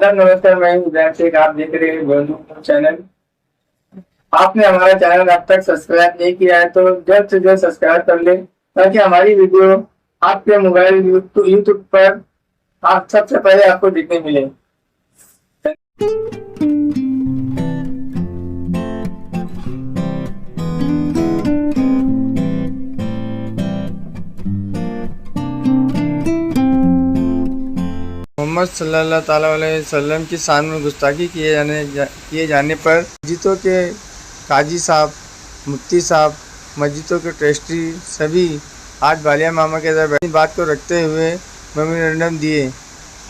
आदाब नमस्कार, मैं हूं उदय शेख। आप देख रहे हैं गोलू चैनल। आपने हमारा चैनल अब तक सब्सक्राइब नहीं किया है तो जल्द से जल्द सब्सक्राइब कर लें, ताकि हमारी वीडियो आपके मोबाइल यूट्यूब पर आप सबसे पहले आपको दिखने मिले। मोहम्मद सल्लल्लाहु ताला अलैहि वसल्लम की शान में गुस्ताखी किए जाने पर मस्जिदों के काजी साहब, मुफ्ती साहब, मस्जिदों के ट्रस्टी सभी आज बालिया मामा के दरबार बात को रखते हुए मेमोरेंडम दिए।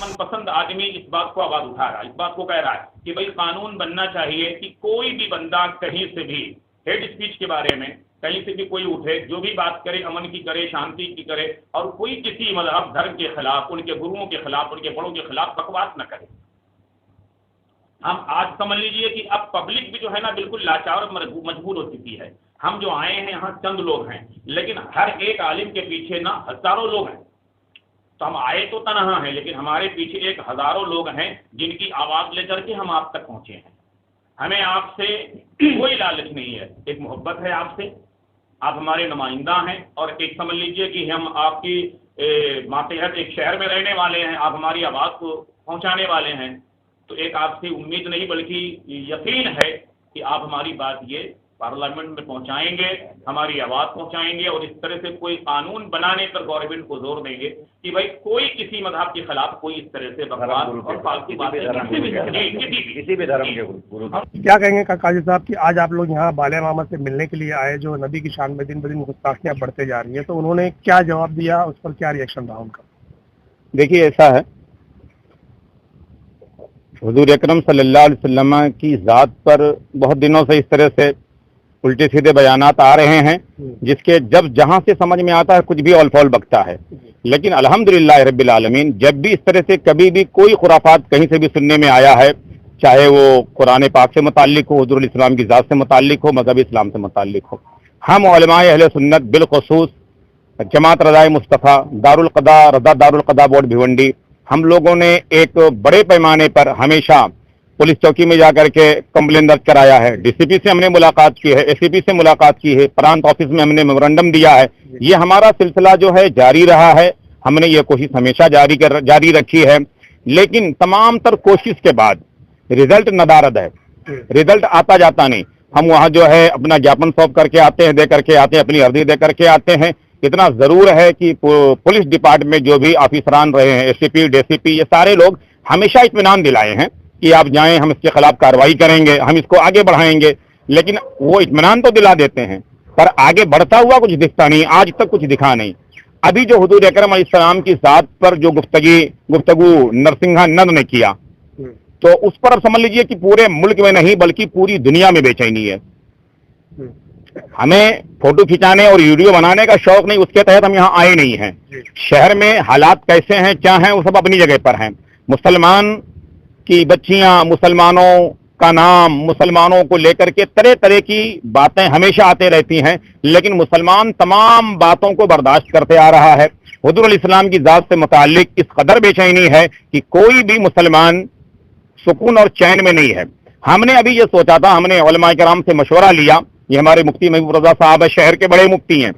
मनपसंद आदमी इस बात को आवाज उठा रहा है, इस बात को कह रहा है कि भाई कानून बनना चाहिए कि कोई भी बंदा कहीं से भी हेड स्पीच के बारे में कहीं से भी कोई उठे, जो भी बात करे अमन की करे, शांति की करे, और कोई किसी मजहब धर्म के खिलाफ, उनके गुरुओं के खिलाफ, उनके बड़ों के खिलाफ बकवास न करे। हम आज समझ लीजिए कि अब पब्लिक भी जो है ना बिल्कुल लाचार और मजबूर हो चुकी है। हम जो आए हैं यहाँ चंद लोग हैं, लेकिन हर एक आलिम के पीछे ना हजारों लोग हैं। तो हम आए तो तनहा हैं, लेकिन हमारे पीछे एक हजारों लोग हैं जिनकी आवाज लेकर के हम आप तक पहुंचे हैं। हमें आपसे कोई लालच नहीं है, एक मोहब्बत है आपसे। आप हमारे नुमाइंदा हैं, और एक समझ लीजिए कि हम आपकी मातहत एक शहर में रहने वाले हैं, आप हमारी आवाज़ को पहुंचाने वाले हैं। तो एक आपसे उम्मीद नहीं बल्कि यकीन है कि आप हमारी बात ये पार्लियामेंट में पहुंचाएंगे, हमारी आवाज़ पहुंचाएंगे, और इस तरह से कोई कानून बनाने पर गवर्नमेंट को जोर देंगे कि भाई कोई किसी मजहब के खिलाफ कोई इस तरह से बकवास और फालतू बातें किसी भी धर्म के गुरु। क्या कहेंगे काजी साहब कि आज आप लोग यहाँ बालिया मामा से मिलने के लिए आए, जो नबी की शान में दिन ब दिन गुस्ताखियाँ बढ़ते जा रही है, तो उन्होंने क्या जवाब दिया, उस पर क्या रिएक्शन रहा उनका? देखिए, ऐसा है, हुजूर अकरम सल्लल्लाहु अलैहि वसल्लम की ज़ात पर बहुत दिनों से इस तरह से उल्टे सीधे बयानात आ रहे हैं, जिसके जब जहां से समझ में आता है कुछ भी औल-फौल बकता है। लेकिन अल्हम्दुलिल्लाह रब्बिल आलमीन, जब भी इस तरह से कभी भी कोई खुराफात कहीं से भी सुनने में आया है, चाहे वो कुरान पाक से मुताल्लिक हो, हुजूर इस्लाम की ज़ात से मुताल्लिक हो, मज़हब इस्लाम से मुताल्लिक हो, हम उलमाए अहले सुन्नत बिलखुसूस जमात रज़ाए मुस्तफ़ा दारुल क़दा बोर्ड भिवंडी, हम लोगों ने एक बड़े पैमाने पर हमेशा पुलिस चौकी में जाकर के कंप्लेन दर्ज कराया है। डीसीपी से हमने मुलाकात की है, एसीपी से मुलाकात की है, प्रांत ऑफिस में हमने मेमोरेंडम दिया है। ये हमारा सिलसिला जो है जारी रहा है, हमने ये कोशिश हमेशा जारी रखी है। लेकिन तमाम तर कोशिश के बाद रिजल्ट नदारद है, रिजल्ट आता जाता नहीं। हम वहाँ जो है अपना ज्ञापन सौंप करके आते हैं, दे करके आते हैं, अपनी अर्जी दे करके आते हैं। इतना जरूर है कि पुलिस डिपार्टमेंट जो भी ऑफिसरान रहे हैं, एसीपी, डीसीपी, ये सारे लोग हमेशा इत्मीनान दिलाए हैं कि आप जाएं, हम इसके खिलाफ कार्रवाई करेंगे, हम इसको आगे बढ़ाएंगे। लेकिन वो इत्मीनान तो दिला देते हैं, पर आगे बढ़ता हुआ कुछ दिखता नहीं, आज तक कुछ दिखा नहीं। अभी जो हुजूर अकरम अलैहिस्सलाम की ज़ात पर जो गुफ्तगू नरसिंहा नंद ने किया, तो उस पर अब समझ लीजिए कि पूरे मुल्क में नहीं बल्कि पूरी दुनिया में बेचैनी है। हमें फोटो खिंचाने और वीडियो बनाने का शौक नहीं, उसके तहत हम यहाँ आए नहीं हैं। शहर में हालात कैसे हैं, क्या हैं, वो सब अपनी जगह पर हैं। मुसलमान की बच्चियां, मुसलमानों का नाम, मुसलमानों को लेकर के तरह तरह की बातें हमेशा आते रहती हैं, लेकिन मुसलमान तमाम बातों को बर्दाश्त करते आ रहा है। हुजूर इस्लाम की ज़ात से मुताल्लिक इस कदर बेचैनी है कि कोई भी मुसलमान सुकून और चैन में नहीं है। हमने अभी ये सोचा था, हमने उलमाए किराम से मशवरा लिया। ये हमारे मुफ्ती महबूब रज़ा साहब है, शहर के बड़े मुफ्ती हैं,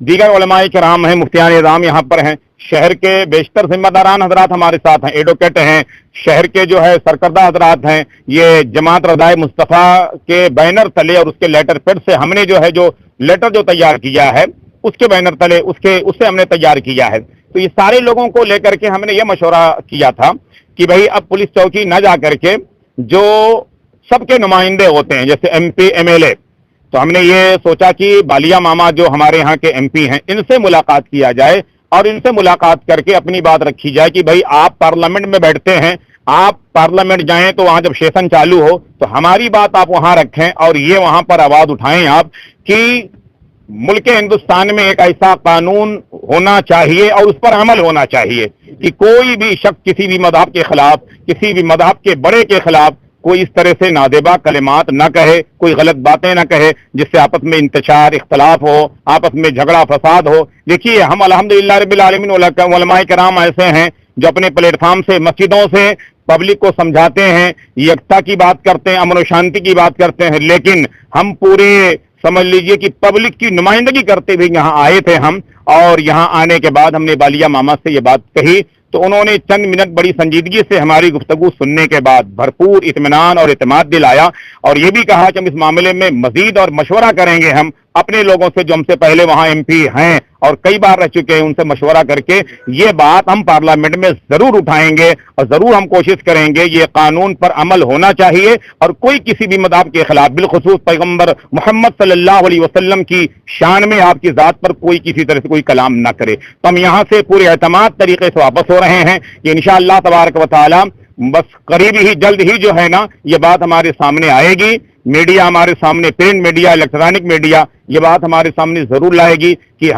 दीगर उलमाए किराम हैं, मुफ्तियान निज़ाम यहाँ पर हैं, शहर के बेशतर जिम्मेदारान हजरात हमारे साथ हैं, एडवोकेट हैं, शहर के जो है सरकर्दा हजरात हैं। ये जमात रज़ाए मुस्तफ़ा के बैनर तले और उसके लेटर पेड से हमने जो है, जो लेटर जो तैयार किया है, उसके बैनर तले उससे हमने तैयार किया है। तो ये सारे लोगों को लेकर के हमने ये मशवरा किया था कि भाई अब पुलिस चौकी न जा करके जो सबके नुमाइंदे होते हैं, जैसे MP, MLA, तो हमने ये सोचा कि बालिया मामा जो हमारे यहाँ के MP हैं, इनसे मुलाकात किया जाए और इनसे मुलाकात करके अपनी बात रखी जाए कि भाई आप पार्लियामेंट में बैठते हैं, आप पार्लियामेंट जाएं तो वहां जब सेशन चालू हो तो हमारी बात आप वहां रखें और ये वहां पर आवाज उठाएं आप कि मुल्क हिंदुस्तान में एक ऐसा कानून होना चाहिए और उस पर अमल होना चाहिए कि कोई भी शख्स किसी भी मज़हब के खिलाफ, किसी भी मज़हब के बड़े के खिलाफ कोई इस तरह से नादेबा कलिमात न कहे, कोई गलत बातें न कहे, जिससे आपस में इंतशार, इख्तलाफ हो, आपस में झगड़ा फसाद हो। देखिए, हम अल्हम्दुलिल्लाह रब्बिल आलमीन उलमाए किराम ऐसे हैं जो अपने प्लेटफार्म से, मस्जिदों से पब्लिक को समझाते हैं, एकता की बात करते हैं, अमन और शांति की बात करते हैं, लेकिन हम पूरे समझ लीजिए कि पब्लिक की नुमाइंदगी करते हुए यहाँ आए थे हम, और यहाँ आने के बाद हमने बालिया मामा से ये बात कही तो उन्होंने चंद मिनट बड़ी संजीदगी से हमारी गुफ्तगू सुनने के बाद भरपूर इत्मीनान और एतमाद दिलाया, और ये भी कहा कि हम इस मामले में मजीद और मशवरा करेंगे, हम अपने लोगों से जो हमसे पहले वहाँ MP हैं और कई बार रह चुके हैं उनसे मशवरा करके ये बात हम पार्लियामेंट में जरूर उठाएंगे और जरूर हम कोशिश करेंगे ये कानून पर अमल होना चाहिए, और कोई किसी भी मदाब के खिलाफ, बिलखुसूस पैगंबर मोहम्मद सल्लल्लाहु अलैहि वसल्लम की शान में आपकी जात पर कोई किसी तरह से कोई कलाम ना करे। तो हम यहाँ से पूरे एतमाद तरीके से वापस हो रहे हैं कि इंशाअल्लाह तबारक व तआला बस करीब ही, जल्द ही जो है ना ये बात हमारे सामने आएगी, मीडिया हमारे सामने, प्रिंट मीडिया, इलेक्ट्रॉनिक मीडिया ये बात हमारे सामने जरूर लाएगी कि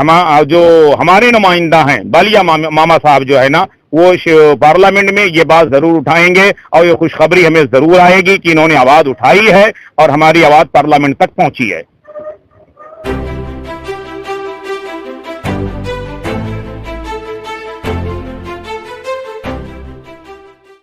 जो हमारे नुमाइंदा हैं बालिया मामा साहब जो है ना वो पार्लियामेंट में ये बात जरूर उठाएंगे, और ये खुशखबरी हमें जरूर आएगी कि इन्होंने आवाज उठाई है और हमारी आवाज पार्लियामेंट तक पहुंची है।